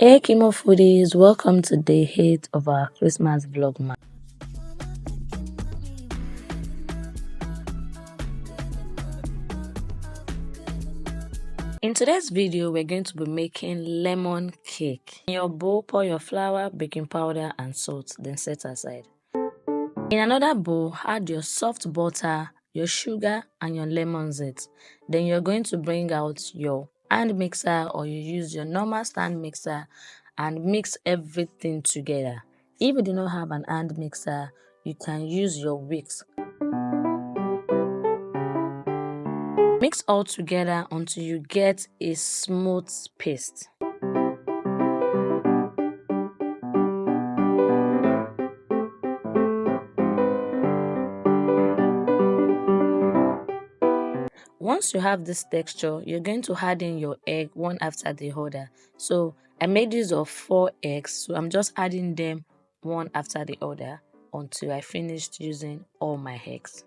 Hey Chemo Foodies, welcome to day 8 of our Christmas vlogmas. In today's video, we're going to be making lemon cake. In your bowl, pour your flour, baking powder and salt, then set aside. In another bowl, add your soft butter, your sugar and your lemon zest. Then you're going to bring out your hand mixer or you use your normal stand mixer and mix everything together. If you do not have an hand mixer, you can use your whisk. Mix all together until you get a smooth paste. Once you have this texture, you're going to add in your egg one after the other. So I made use of 4 eggs, so I'm just adding them one after the other until I finished using all my eggs.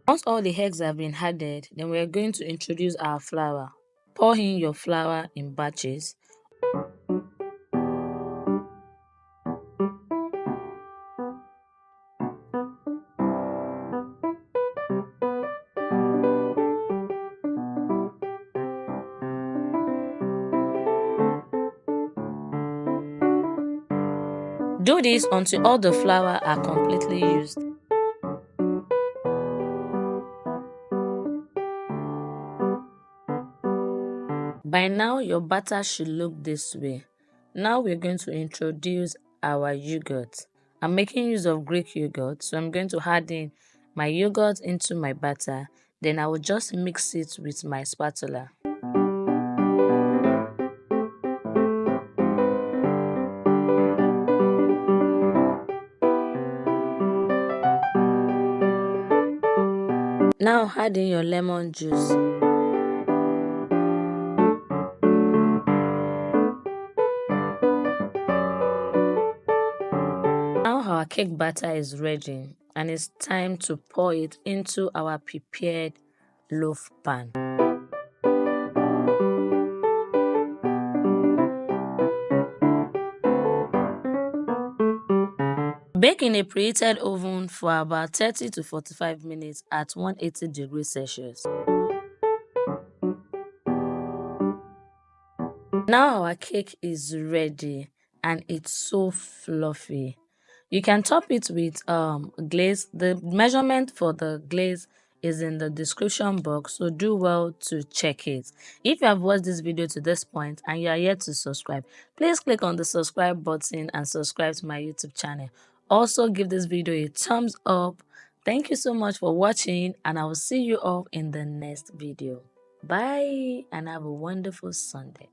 Once all the eggs have been added, then we are going to introduce our flour. Pour in your flour in batches. Do this until all the flour are completely used. By now, your batter should look this way. Now we're going to introduce our yogurt. I'm making use of Greek yogurt, so I'm going to add in my yogurt into my batter. Then I will just mix it with my spatula. Now add in your lemon juice. Now our cake batter is ready and it's time to pour it into our prepared loaf pan. Bake in a preheated oven for about 30 to 45 minutes at 180 degrees Celsius. Now our cake is ready and it's so fluffy. You can top it with glaze. The measurement for the glaze is in the description box, so do well to check it. If you have watched this video to this point and you are yet to subscribe, please click on the subscribe button and subscribe to my YouTube channel. Also give this video a thumbs up. Thank you so much for watching and I will see you all in the next video. Bye and have a wonderful Sunday.